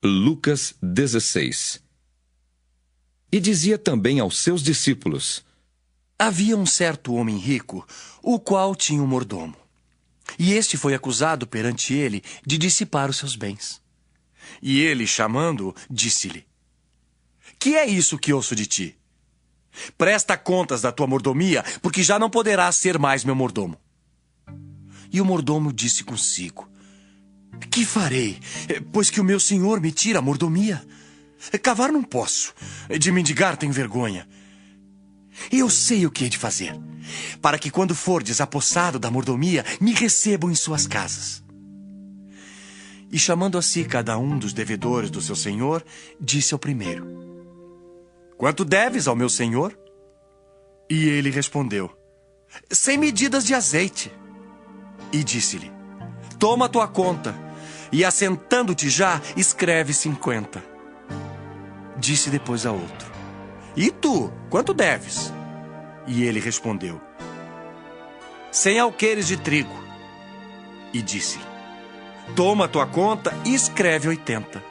Lucas 16. E dizia também aos seus discípulos: Havia um certo homem rico, o qual tinha um mordomo. E este foi acusado perante ele de dissipar os seus bens. E ele, chamando-o, disse-lhe: Que é isso que ouço de ti? Presta contas da tua mordomia, porque já não poderás ser mais meu mordomo. E o mordomo disse consigo: Que farei, pois que o meu senhor me tira a mordomia? Cavar não posso, de mendigar tenho vergonha. E eu sei o que hei de fazer, para que quando fordes apossado da mordomia, me recebam em suas casas. E chamando a si cada um dos devedores do seu senhor, disse ao primeiro: Quanto deves ao meu senhor? E ele respondeu: 100 medidas de azeite. E disse-lhe: Toma a tua conta, e assentando-te já, escreve 50. Disse depois a outro: E tu, quanto deves? E ele respondeu: 100 alqueires de trigo. E disse-lhe: Toma a tua conta e escreve 80.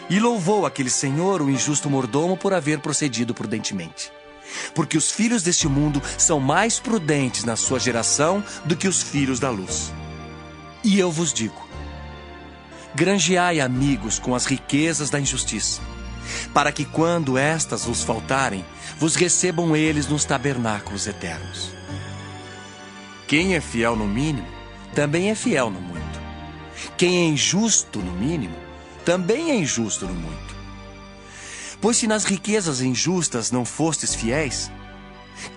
E louvou aquele senhor, o injusto mordomo, por haver procedido prudentemente. Porque os filhos deste mundo são mais prudentes na sua geração do que os filhos da luz. E eu vos digo: granjeai amigos com as riquezas da injustiça, para que quando estas vos faltarem, vos recebam eles nos tabernáculos eternos. Quem é fiel no mínimo, também é fiel no muito. Quem é injusto no mínimo, também é injusto no muito. Pois se nas riquezas injustas não fostes fiéis,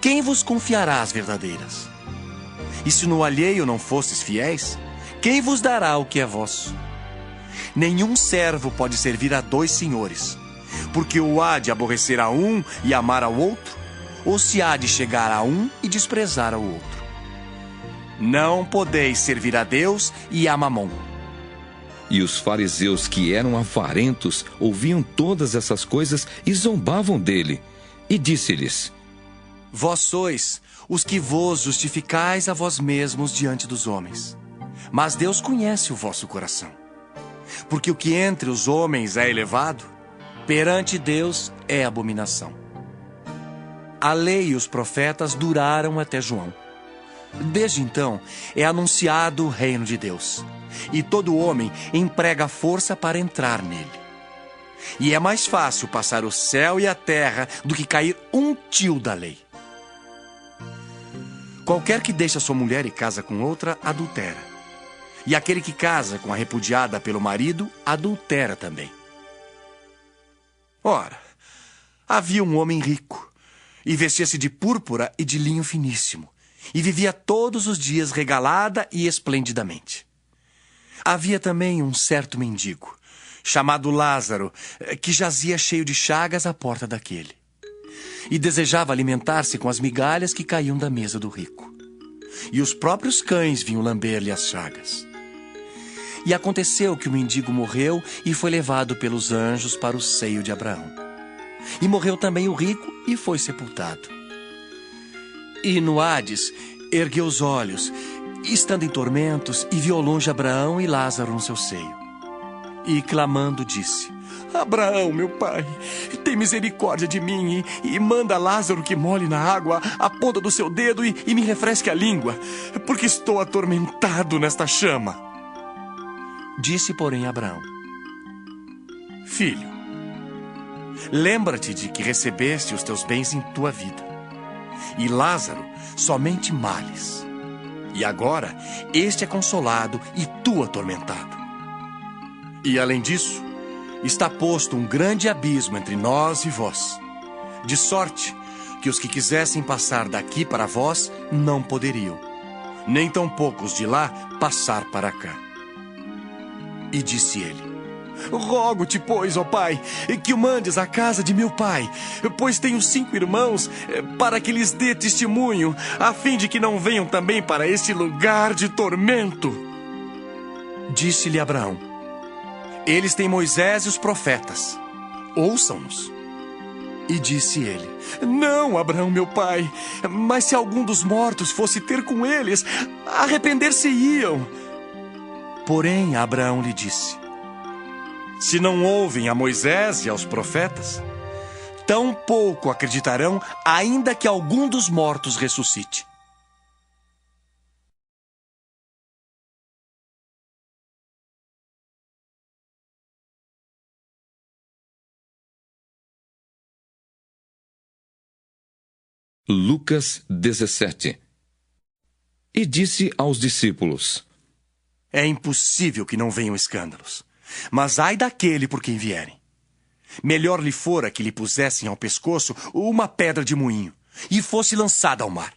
quem vos confiará as verdadeiras? E se no alheio não fostes fiéis, quem vos dará o que é vosso? Nenhum servo pode servir a 2 senhores, porque ou há de aborrecer a um e amar ao outro, ou se há de chegar a um e desprezar ao outro. Não podeis servir a Deus e a Mamom. E os fariseus, que eram avarentos, ouviam todas essas coisas e zombavam dele. E disse-lhes: Vós sois os que vos justificais a vós mesmos diante dos homens. Mas Deus conhece o vosso coração. Porque o que entre os homens é elevado, perante Deus é abominação. A lei e os profetas duraram até João. Desde então é anunciado o reino de Deus, e todo homem emprega força para entrar nele. E é mais fácil passar o céu e a terra do que cair um tio da lei. Qualquer que deixa sua mulher e casa com outra, adultera. E aquele que casa com a repudiada pelo marido, adultera também. Ora, havia um homem rico, e vestia-se de púrpura e de linho finíssimo, e vivia todos os dias regalada e esplendidamente. Havia também um certo mendigo, chamado Lázaro, que jazia cheio de chagas à porta daquele, e desejava alimentar-se com as migalhas que caíam da mesa do rico. E os próprios cães vinham lamber-lhe as chagas. E aconteceu que o mendigo morreu e foi levado pelos anjos para o seio de Abraão. E morreu também o rico e foi sepultado. E no Hades ergueu os olhos, estando em tormentos, e viu ao longe Abraão e Lázaro no seu seio. E clamando disse: Abraão, meu pai, tem misericórdia de mim e manda Lázaro que molhe na água a ponta do seu dedo e me refresque a língua, porque estou atormentado nesta chama. Disse, porém, Abraão: Filho, lembra-te de que recebeste os teus bens em tua vida, e Lázaro somente males. E agora este é consolado e tu atormentado. E além disso, está posto um grande abismo entre nós e vós, de sorte que os que quisessem passar daqui para vós não poderiam, nem tampouco os de lá passar para cá. E disse ele: Rogo-te, pois, ó pai, que o mandes à casa de meu pai, pois tenho 5 irmãos, para que lhes dê testemunho, a fim de que não venham também para este lugar de tormento. Disse-lhe Abraão: Eles têm Moisés e os profetas, ouçam-nos. E disse ele: Não, Abraão, meu pai, mas se algum dos mortos fosse ter com eles, arrepender-se-iam. Porém, Abraão lhe disse: Se não ouvem a Moisés e aos profetas, tão pouco acreditarão, ainda que algum dos mortos ressuscite. Lucas 17. E disse aos discípulos: É impossível que não venham escândalos, mas ai daquele por quem vierem. Melhor lhe fora que lhe pusessem ao pescoço uma pedra de moinho e fosse lançada ao mar,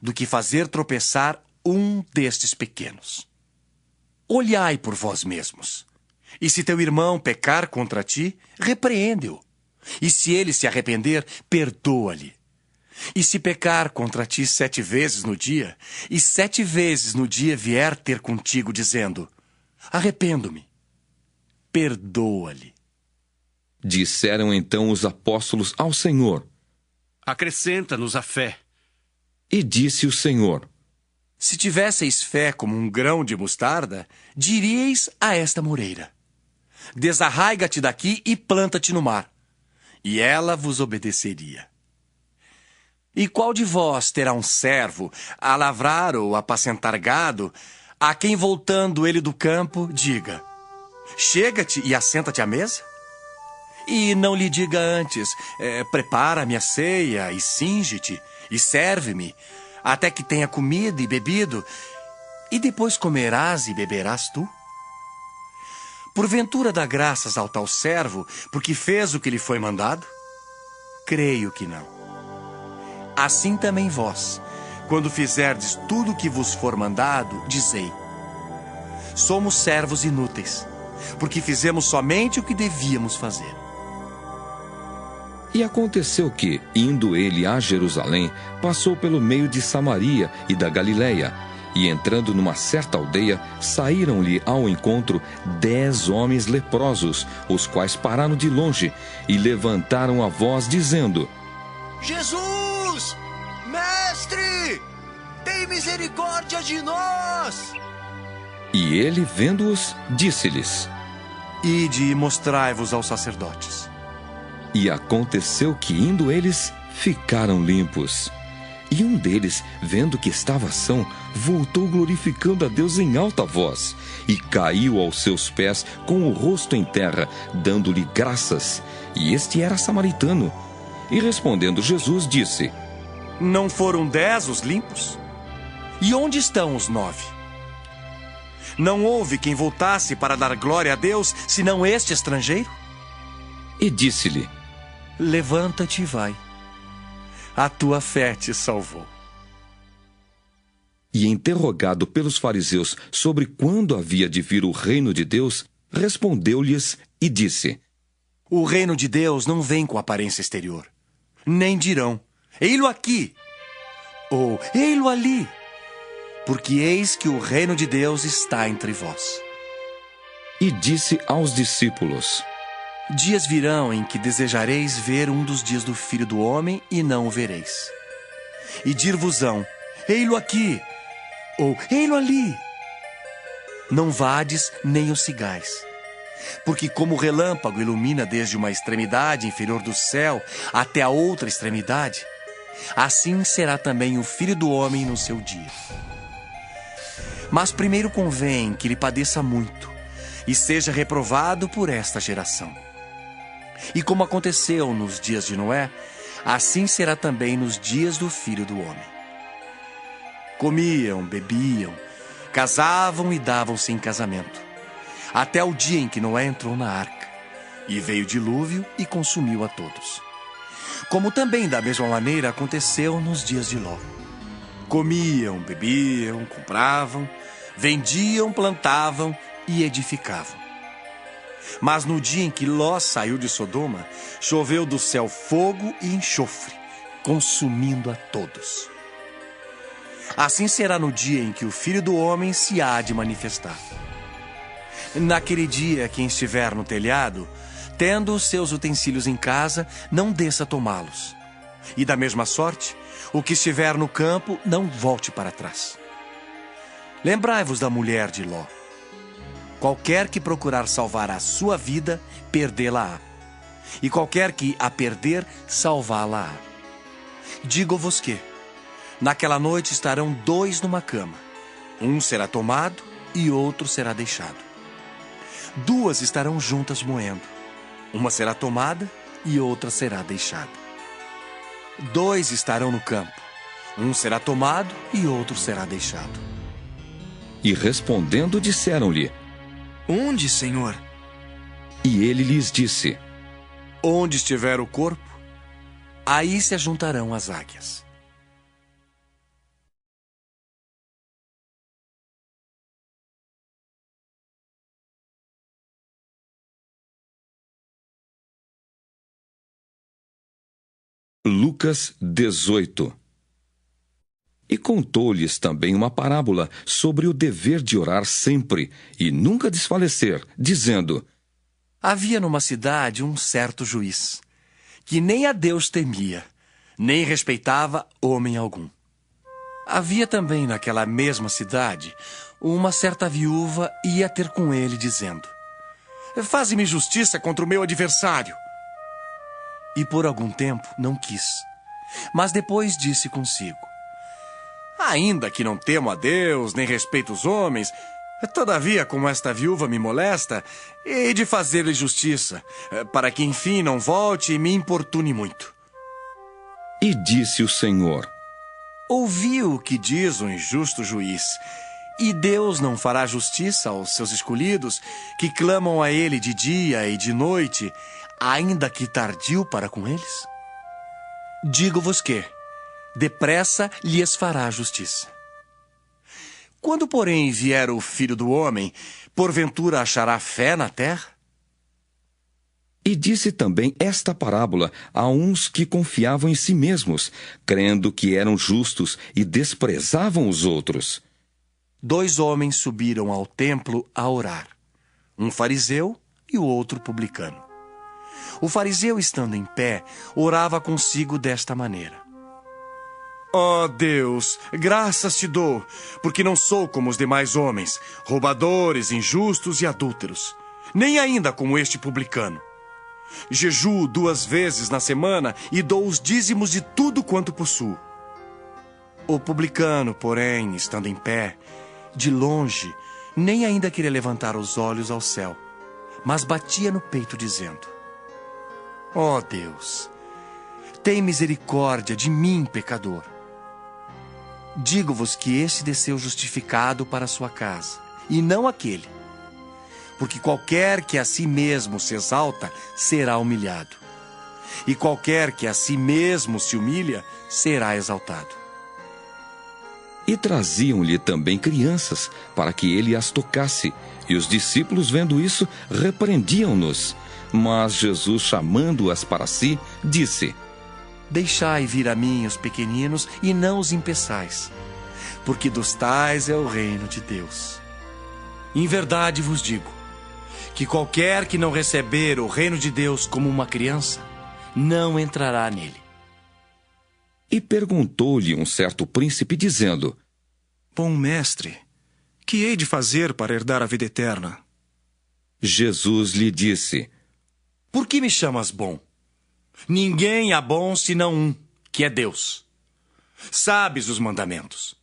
do que fazer tropeçar um destes pequenos. Olhai por vós mesmos. E se teu irmão pecar contra ti, repreende-o. E se ele se arrepender, perdoa-lhe. E se pecar contra ti 7 vezes no dia, e 7 vezes no dia vier ter contigo, dizendo: arrependo-me, perdoa-lhe. Disseram então os apóstolos ao Senhor: acrescenta-nos a fé. E disse o Senhor: se tivesseis fé como um grão de mostarda, diríeis a esta moreira: desarraiga-te daqui e planta-te no mar, e ela vos obedeceria. E qual de vós terá um servo a lavrar ou apacentar gado, a quem, voltando ele do campo, diga: chega-te e assenta-te à mesa? E não lhe diga antes: prepara-me a ceia e cinge-te e serve-me, até que tenha comido e bebido, e depois comerás e beberás tu? Porventura dá graças ao tal servo, porque fez o que lhe foi mandado? Creio que não. Assim também vós, quando fizerdes tudo o que vos for mandado, dizei: somos servos inúteis, porque fizemos somente o que devíamos fazer. E aconteceu que, indo ele a Jerusalém, passou pelo meio de Samaria e da Galiléia, e entrando numa certa aldeia, saíram-lhe ao encontro 10 homens leprosos, os quais pararam de longe e levantaram a voz, dizendo: Jesus, mestre, tem misericórdia de nós. E ele, vendo-os, disse-lhes: ide e mostrai-vos aos sacerdotes. E aconteceu que, indo eles, ficaram limpos. E um deles, vendo que estava são, voltou glorificando a Deus em alta voz, e caiu aos seus pés com o rosto em terra, dando-lhe graças. E este era samaritano. E respondendo Jesus, disse: não foram 10 os limpos? E onde estão os 9? Não houve quem voltasse para dar glória a Deus, senão este estrangeiro? E disse-lhe: levanta-te e vai. A tua fé te salvou. E interrogado pelos fariseus sobre quando havia de vir o reino de Deus, respondeu-lhes e disse: o reino de Deus não vem com aparência exterior. Nem dirão: ei-lo aqui, ou ei-lo ali, porque eis que o reino de Deus está entre vós. E disse aos discípulos: dias virão em que desejareis ver um dos dias do Filho do Homem e não o vereis. E dir-vos-ão: ei-lo aqui, ou ei-lo ali. Não vades nem o sigais. Porque como o relâmpago ilumina desde uma extremidade inferior do céu até a outra extremidade, assim será também o Filho do Homem no seu dia. Mas primeiro convém que lhe padeça muito e seja reprovado por esta geração. E como aconteceu nos dias de Noé, assim será também nos dias do Filho do Homem. Comiam, bebiam, casavam e davam-se em casamento, até o dia em que Noé entrou na arca, e veio o dilúvio e consumiu a todos. Como também da mesma maneira aconteceu nos dias de Ló. Comiam, bebiam, compravam, vendiam, plantavam e edificavam. Mas no dia em que Ló saiu de Sodoma, choveu do céu fogo e enxofre, consumindo a todos. Assim será no dia em que o Filho do Homem se há de manifestar. Naquele dia, quem estiver no telhado, tendo os seus utensílios em casa, não desça a tomá-los. E da mesma sorte, o que estiver no campo, não volte para trás. Lembrai-vos da mulher de Ló. Qualquer que procurar salvar a sua vida, perdê-la-á. E qualquer que a perder, salvá-la-á. Digo-vos que, naquela noite estarão 2 numa cama. Um será tomado e outro será deixado. 2 estarão juntas moendo. Uma será tomada e outra será deixada. 2 estarão no campo. Um será tomado e outro será deixado. E respondendo, disseram-lhe: Onde, Senhor? E ele lhes disse: Onde estiver o corpo, aí se ajuntarão as águias. Lucas 18. E contou-lhes também uma parábola sobre o dever de orar sempre e nunca desfalecer, dizendo: Havia numa cidade um certo juiz, que nem a Deus temia, nem respeitava homem algum. Havia também naquela mesma cidade uma certa viúva ia ter com ele, dizendo: Faze-me justiça contra o meu adversário. E por algum tempo não quis, mas depois disse consigo: Ainda que não temo a Deus, nem respeito os homens, todavia, como esta viúva me molesta, hei de fazer-lhe justiça, para que enfim não volte e me importune muito. E disse o Senhor: Ouvi o que diz o injusto juiz, e Deus não fará justiça aos seus escolhidos, que clamam a ele de dia e de noite, ainda que tardio para com eles? Digo-vos que, depressa lhes fará justiça. Quando, porém, vier o Filho do Homem, porventura achará fé na terra? E disse também esta parábola a uns que confiavam em si mesmos, crendo que eram justos e desprezavam os outros. 2 homens subiram ao templo a orar, um fariseu e o outro publicano. O fariseu, estando em pé, orava consigo desta maneira: Ó Deus, graças te dou, porque não sou como os demais homens, roubadores, injustos e adúlteros, nem ainda como este publicano. Jejuo 2 vezes na semana e dou os dízimos de tudo quanto possuo. O publicano, porém, estando em pé, de longe, nem ainda queria levantar os olhos ao céu, mas batia no peito, dizendo: Ó Deus, tem misericórdia de mim, pecador. Digo-vos que este desceu justificado para sua casa, e não aquele. Porque qualquer que a si mesmo se exalta, será humilhado. E qualquer que a si mesmo se humilha, será exaltado. E traziam-lhe também crianças, para que ele as tocasse. E os discípulos, vendo isso, repreendiam-nos. Mas Jesus, chamando-as para si, disse: Deixai vir a mim os pequeninos e não os impeçais, porque dos tais é o reino de Deus. Em verdade vos digo, que qualquer que não receber o reino de Deus como uma criança, não entrará nele. E perguntou-lhe um certo príncipe, dizendo: Bom mestre, que hei de fazer para herdar a vida eterna? Jesus lhe disse: Por que me chamas bom? Ninguém há bom senão um, que é Deus. Sabes os mandamentos: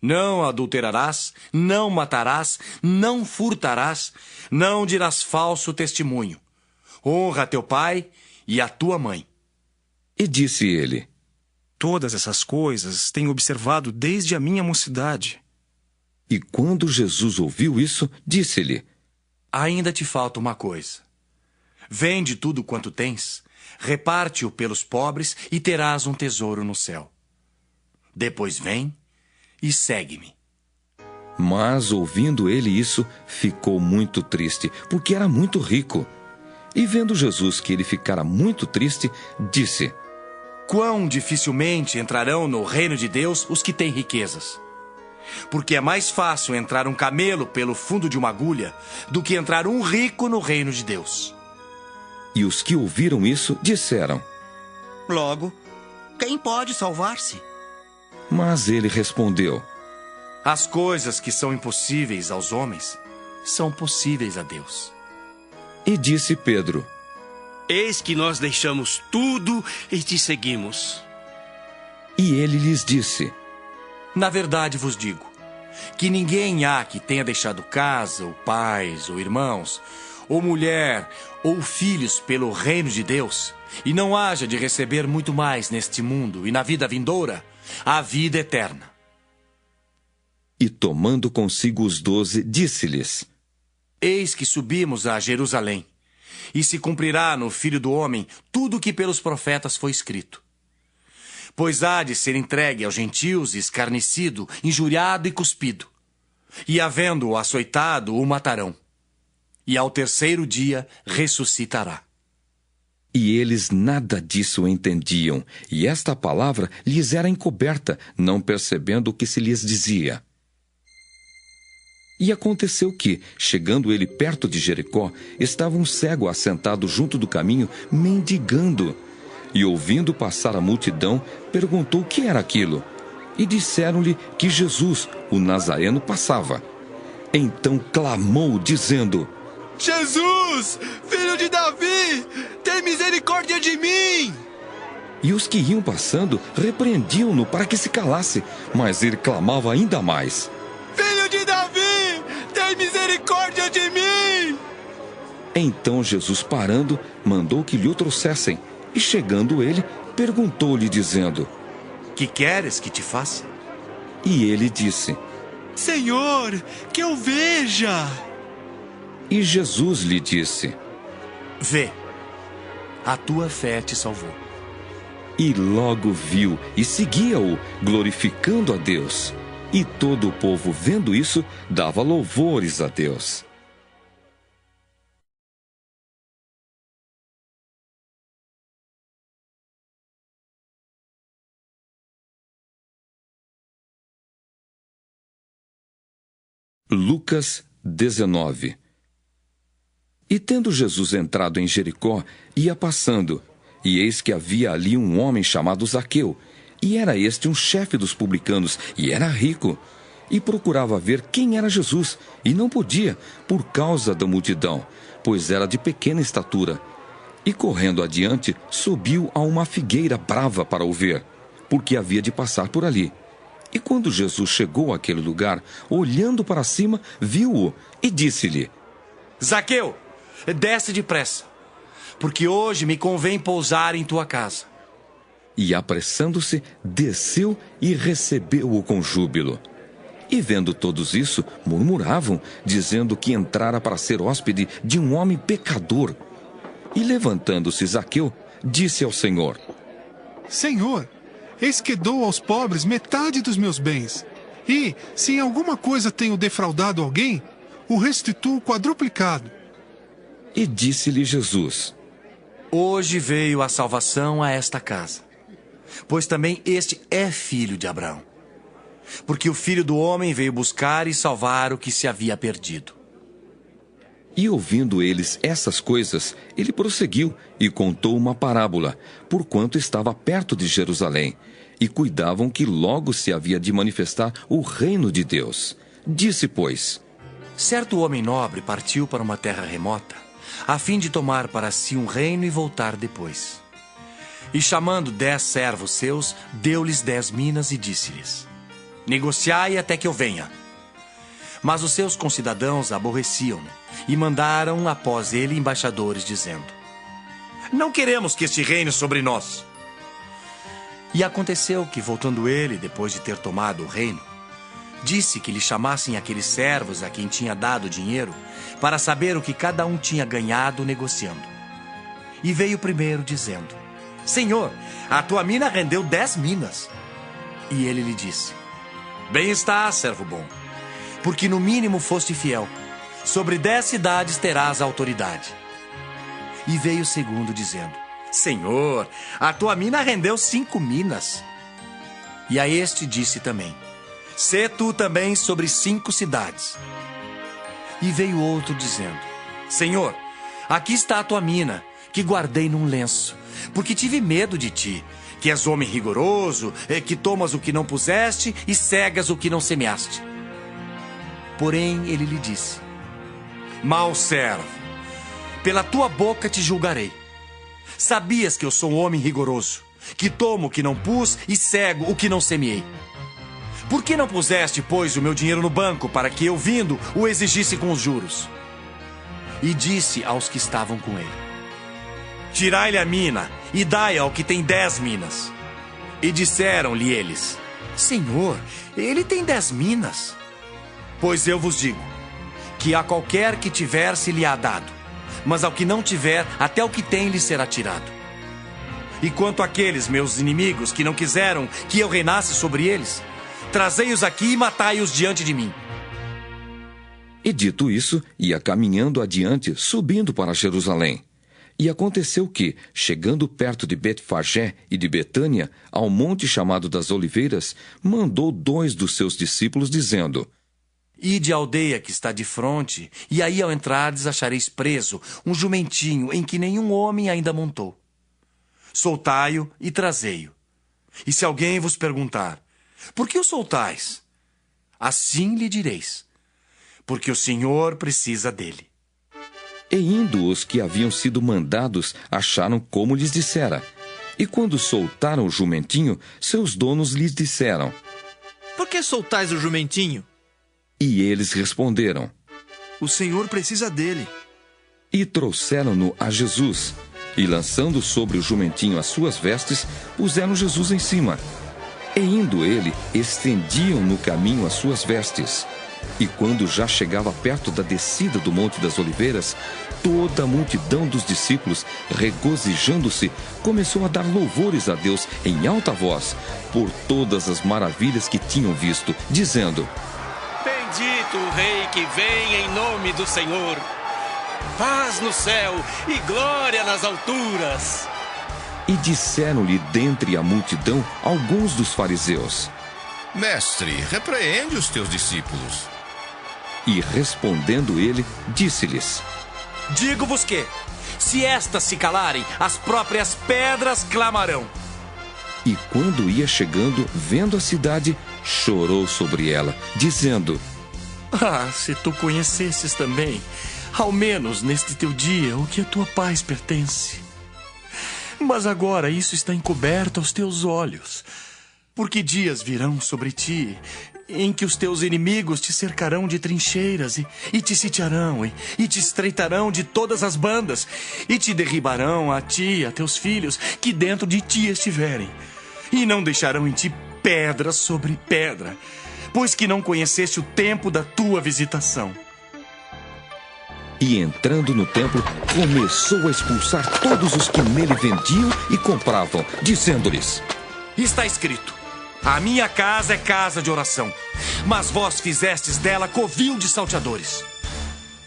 não adulterarás, não matarás, não furtarás, não dirás falso testemunho. Honra a teu pai e a tua mãe. E disse ele: Todas essas coisas tenho observado desde a minha mocidade. E quando Jesus ouviu isso, disse-lhe: Ainda te falta uma coisa. Vende tudo quanto tens, reparte-o pelos pobres e terás um tesouro no céu. Depois vem e segue-me. Mas, ouvindo ele isso, ficou muito triste, porque era muito rico. E vendo Jesus que ele ficara muito triste, disse: Quão dificilmente entrarão no reino de Deus os que têm riquezas. Porque é mais fácil entrar um camelo pelo fundo de uma agulha do que entrar um rico no reino de Deus. E os que ouviram isso disseram: Logo, quem pode salvar-se? Mas ele respondeu: As coisas que são impossíveis aos homens são possíveis a Deus. E disse Pedro: Eis que nós deixamos tudo e te seguimos. E ele lhes disse: Na verdade vos digo, que ninguém há que tenha deixado casa, ou pais, ou irmãos, ou mulher, ou filhos pelo reino de Deus, e não haja de receber muito mais neste mundo e na vida vindoura, a vida eterna. E tomando consigo os 12, disse-lhes: Eis que subimos a Jerusalém, e se cumprirá no Filho do Homem tudo o que pelos profetas foi escrito. Pois há de ser entregue aos gentios, escarnecido, injuriado e cuspido. E havendo-o açoitado, o matarão. E ao terceiro dia ressuscitará. E eles nada disso entendiam, e esta palavra lhes era encoberta, não percebendo o que se lhes dizia. E aconteceu que, chegando ele perto de Jericó, estava um cego assentado junto do caminho, mendigando. E ouvindo passar a multidão, perguntou o que era aquilo. E disseram-lhe que Jesus, o Nazareno, passava. Então clamou, dizendo: Jesus, filho de Davi, tem misericórdia de mim! E os que iam passando repreendiam-no para que se calasse, mas ele clamava ainda mais: Filho de Davi, tem misericórdia de mim! Então Jesus, parando, mandou que lhe o trouxessem. E chegando ele, perguntou-lhe, dizendo: Que queres que te faça? E ele disse: Senhor, que eu veja! E Jesus lhe disse: Vê, a tua fé te salvou. E logo viu e seguia-o, glorificando a Deus. E todo o povo, vendo isso, dava louvores a Deus. Lucas 19. E tendo Jesus entrado em Jericó, ia passando, e eis que havia ali um homem chamado Zaqueu, e era este um chefe dos publicanos, e era rico, e procurava ver quem era Jesus, e não podia, por causa da multidão, pois era de pequena estatura. E correndo adiante, subiu a uma figueira brava para o ver, porque havia de passar por ali. E quando Jesus chegou àquele lugar, olhando para cima, viu-o e disse-lhe: Zaqueu, desce depressa, porque hoje me convém pousar em tua casa. E apressando-se, desceu e recebeu-o com júbilo. E vendo todos isso, murmuravam, dizendo que entrara para ser hóspede de um homem pecador. E levantando-se Zaqueu, disse ao Senhor: Senhor, eis que dou aos pobres metade dos meus bens. E, se em alguma coisa tenho defraudado alguém, o restituo quadruplicado. E disse-lhe Jesus: Hoje veio a salvação a esta casa, pois também este é filho de Abraão. Porque o Filho do Homem veio buscar e salvar o que se havia perdido. E ouvindo eles essas coisas, ele prosseguiu e contou uma parábola, porquanto estava perto de Jerusalém, e cuidavam que logo se havia de manifestar o reino de Deus. Disse, pois: Certo homem nobre partiu para uma terra remota, a fim de tomar para si um reino e voltar depois. E chamando 10 servos seus, deu-lhes 10 minas e disse-lhes: Negociai até que eu venha. Mas os seus concidadãos aborreciam-no e mandaram após ele embaixadores, dizendo: Não queremos que este reine sobre nós. E aconteceu que, voltando ele, depois de ter tomado o reino, disse que lhe chamassem aqueles servos a quem tinha dado dinheiro, para saber o que cada um tinha ganhado negociando. E veio o primeiro, dizendo: Senhor, a tua mina rendeu 10 minas. E ele lhe disse: Bem está, servo bom, porque no mínimo foste fiel. Sobre 10 cidades terás autoridade. E veio o segundo, dizendo: Senhor, a tua mina rendeu 5 minas. E a este disse também: Sê tu também sobre 5 cidades. E veio outro, dizendo: Senhor, aqui está a tua mina, que guardei num lenço, porque tive medo de ti, que és homem rigoroso, que tomas o que não puseste e cegas o que não semeaste. Porém, ele lhe disse: Mau servo, pela tua boca te julgarei. Sabias que eu sou um homem rigoroso, que tomo o que não pus e cego o que não semeei. Por que não puseste, pois, o meu dinheiro no banco, para que eu, vindo, o exigisse com os juros? E disse aos que estavam com ele: tirai-lhe a mina e dai ao que tem 10 minas. E disseram-lhe eles: Senhor, ele tem 10 minas. Pois eu vos digo, que a qualquer que tiver se lhe há dado, mas ao que não tiver, até o que tem lhe será tirado. E quanto àqueles meus inimigos que não quiseram que eu reinasse sobre eles, trazei-os aqui e matai-os diante de mim. E dito isso, ia caminhando adiante, subindo para Jerusalém. E aconteceu que, chegando perto de Betfagé e de Betânia, ao monte chamado das Oliveiras, mandou 2 dos seus discípulos, dizendo: Ide à aldeia que está de fronte, e aí ao entrardes achareis preso um jumentinho em que nenhum homem ainda montou. Soltai-o e trazei-o. E se alguém vos perguntar: por que o soltais? Assim lhe direis: porque o Senhor precisa dele. E indo os que haviam sido mandados, acharam como lhes dissera. E quando soltaram o jumentinho, seus donos lhes disseram: Por que soltais o jumentinho? E eles responderam: O Senhor precisa dele. E trouxeram-no a Jesus. E lançando sobre o jumentinho as suas vestes, puseram Jesus em cima. E indo ele, estendiam no caminho as suas vestes. E quando já chegava perto da descida do Monte das Oliveiras, toda a multidão dos discípulos, regozijando-se, começou a dar louvores a Deus em alta voz, por todas as maravilhas que tinham visto, dizendo: Bendito o Rei que vem em nome do Senhor. Paz no céu e glória nas alturas. E disseram-lhe dentre a multidão alguns dos fariseus: Mestre, repreende os teus discípulos. E respondendo ele, disse-lhes: Digo-vos que, se estas se calarem, as próprias pedras clamarão. E quando ia chegando, vendo a cidade, chorou sobre ela, dizendo: Ah, se tu conhecesses também, ao menos neste teu dia, o que a tua paz pertence. Mas agora isso está encoberto aos teus olhos. Porque dias virão sobre ti, em que os teus inimigos te cercarão de trincheiras e te sitiarão e te estreitarão de todas as bandas e te derribarão a ti e a teus filhos que dentro de ti estiverem. E não deixarão em ti pedra sobre pedra, pois que não conheceste o tempo da tua visitação. E entrando no templo, começou a expulsar todos os que nele vendiam e compravam, dizendo-lhes: Está escrito: a minha casa é casa de oração, mas vós fizestes dela covil de salteadores.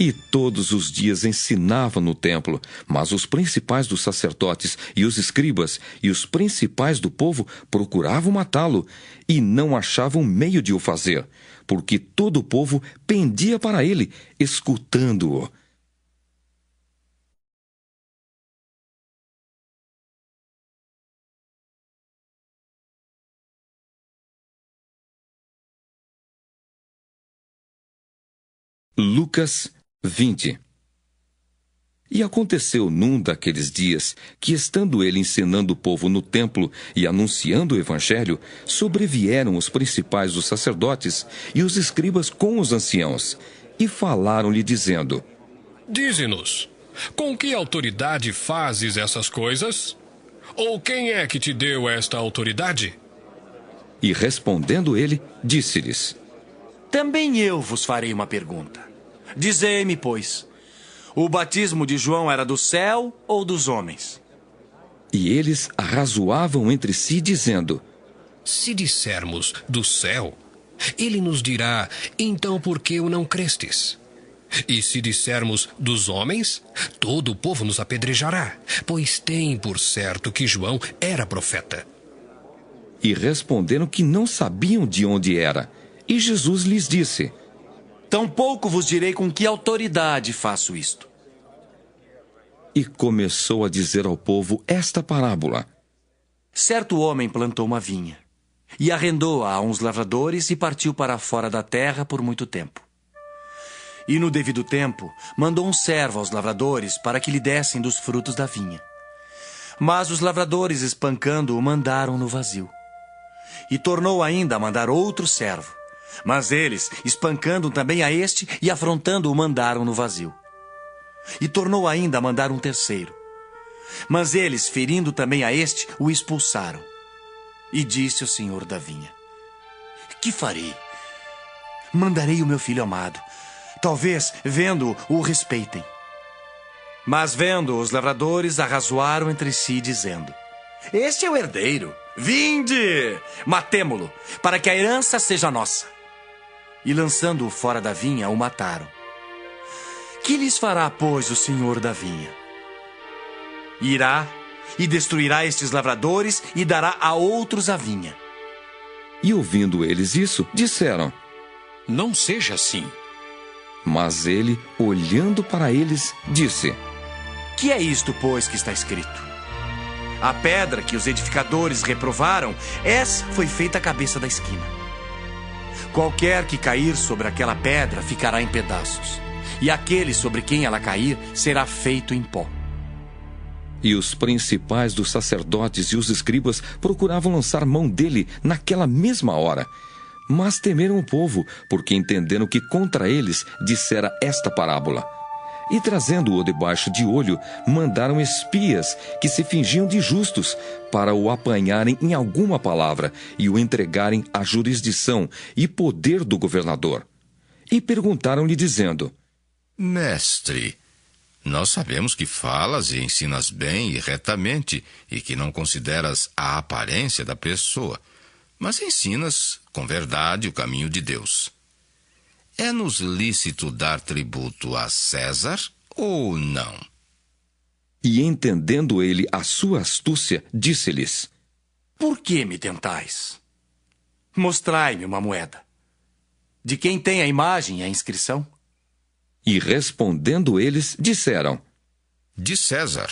E todos os dias ensinava no templo, mas os principais dos sacerdotes e os escribas e os principais do povo procuravam matá-lo e não achavam meio de o fazer, porque todo o povo pendia para ele, escutando-o. Lucas 20. E aconteceu num daqueles dias que, estando ele ensinando o povo no templo e anunciando o evangelho, sobrevieram os principais dos sacerdotes e os escribas com os anciãos, e falaram-lhe dizendo: Dize-nos, com que autoridade fazes essas coisas? Ou quem é que te deu esta autoridade? E respondendo ele, disse-lhes: Também eu vos farei uma pergunta. Dizei-me, pois, o batismo de João era do céu ou dos homens? E eles arrazoavam entre si, dizendo: Se dissermos do céu, ele nos dirá, então por que o não crestes? E se dissermos dos homens, todo o povo nos apedrejará, pois tem por certo que João era profeta. E responderam que não sabiam de onde era. E Jesus lhes disse: Tampouco vos direi com que autoridade faço isto. E começou a dizer ao povo esta parábola: Certo homem plantou uma vinha, e arrendou-a a uns lavradores e partiu para fora da terra por muito tempo. E no devido tempo, mandou um servo aos lavradores para que lhe dessem dos frutos da vinha. Mas os lavradores, espancando-o, mandaram-no vazio. E tornou ainda a mandar outro servo. Mas eles, espancando também a este e afrontando-o, mandaram-no vazio. E tornou ainda a mandar um terceiro. Mas eles, ferindo também a este, o expulsaram. E disse o senhor da vinha: que farei? Mandarei o meu filho amado. Talvez, vendo-o, o respeitem. Mas vendo, os lavradores arrazoaram entre si, dizendo: este é o herdeiro. Vinde, matemo-lo, para que a herança seja nossa. E lançando-o fora da vinha, o mataram. Que lhes fará, pois, o senhor da vinha? Irá e destruirá estes lavradores e dará a outros a vinha. E ouvindo eles isso, disseram: não seja assim. Mas ele, olhando para eles, disse: que é isto, pois, que está escrito? A pedra que os edificadores reprovaram, essa foi feita a cabeça da esquina. Qualquer que cair sobre aquela pedra ficará em pedaços, e aquele sobre quem ela cair será feito em pó. E os principais dos sacerdotes e os escribas procuravam lançar mão dele naquela mesma hora. Mas temeram o povo, porque entenderam que contra eles dissera esta parábola. E trazendo-o debaixo de olho, mandaram espias que se fingiam de justos para o apanharem em alguma palavra e o entregarem à jurisdição e poder do governador. E perguntaram-lhe dizendo: mestre, nós sabemos que falas e ensinas bem e retamente e que não consideras a aparência da pessoa, mas ensinas com verdade o caminho de Deus. É-nos lícito dar tributo a César ou não? E entendendo ele a sua astúcia, disse-lhes: por que me tentais? Mostrai-me uma moeda. De quem tem a imagem e a inscrição? E respondendo eles, disseram: de César.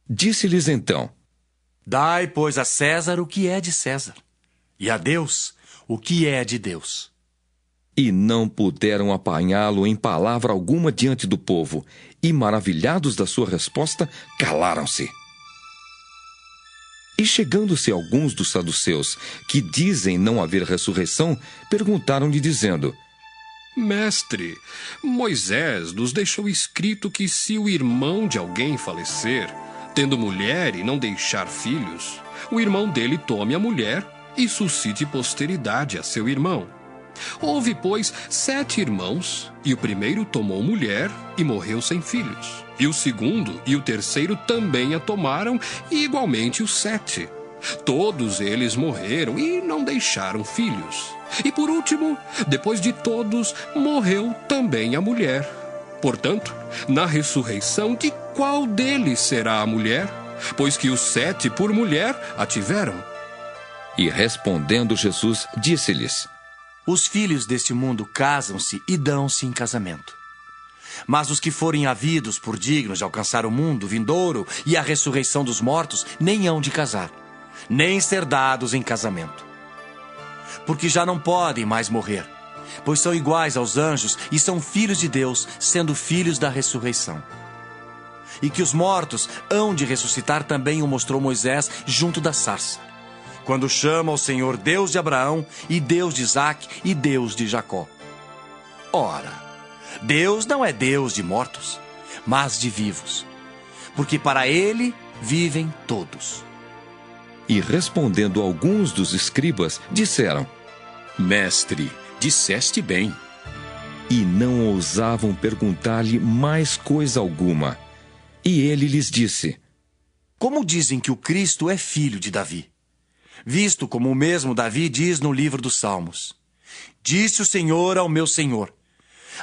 Disse-lhes então: dai, pois, a César o que é de César, e a Deus o que é de Deus. E não puderam apanhá-lo em palavra alguma diante do povo, e, maravilhados da sua resposta, calaram-se. E chegando-se alguns dos saduceus, que dizem não haver ressurreição, perguntaram-lhe dizendo: mestre, Moisés nos deixou escrito que se o irmão de alguém falecer, tendo mulher e não deixar filhos, o irmão dele tome a mulher e suscite posteridade a seu irmão. Houve, pois, 7 irmãos, e o primeiro tomou mulher e morreu sem filhos. E o segundo e o terceiro também a tomaram, e igualmente os 7. Todos eles morreram e não deixaram filhos. E por último, depois de todos, morreu também a mulher. Portanto, na ressurreição, de qual deles será a mulher? Pois que os 7 por mulher a tiveram. E respondendo Jesus, disse-lhes: os filhos deste mundo casam-se e dão-se em casamento. Mas os que forem havidos por dignos de alcançar o mundo vindouro e a ressurreição dos mortos, nem hão de casar, nem ser dados em casamento. Porque já não podem mais morrer, pois são iguais aos anjos e são filhos de Deus, sendo filhos da ressurreição. E que os mortos hão de ressuscitar também o mostrou Moisés junto da sarça, quando chama o Senhor Deus de Abraão, e Deus de Isaque, e Deus de Jacó. Ora, Deus não é Deus de mortos, mas de vivos, porque para ele vivem todos. E respondendo alguns dos escribas, disseram: mestre, disseste bem. E não ousavam perguntar-lhe mais coisa alguma. E ele lhes disse: como dizem que o Cristo é filho de Davi? Visto como o mesmo Davi diz no livro dos Salmos: disse o Senhor ao meu Senhor: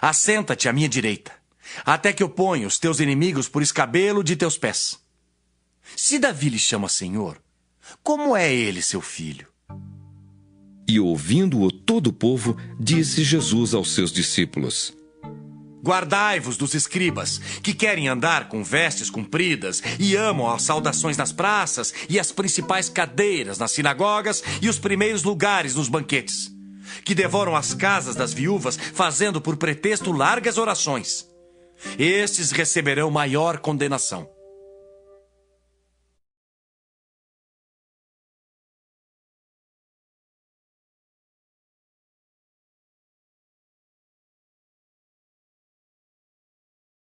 assenta-te à minha direita, até que eu ponha os teus inimigos por escabelo de teus pés. Se Davi lhe chama Senhor, como é ele seu filho? E ouvindo-o todo o povo, disse Jesus aos seus discípulos: guardai-vos dos escribas, que querem andar com vestes compridas e amam as saudações nas praças e as principais cadeiras nas sinagogas e os primeiros lugares nos banquetes. que devoram as casas das viúvas, fazendo por pretexto largas orações. Estes receberão maior condenação.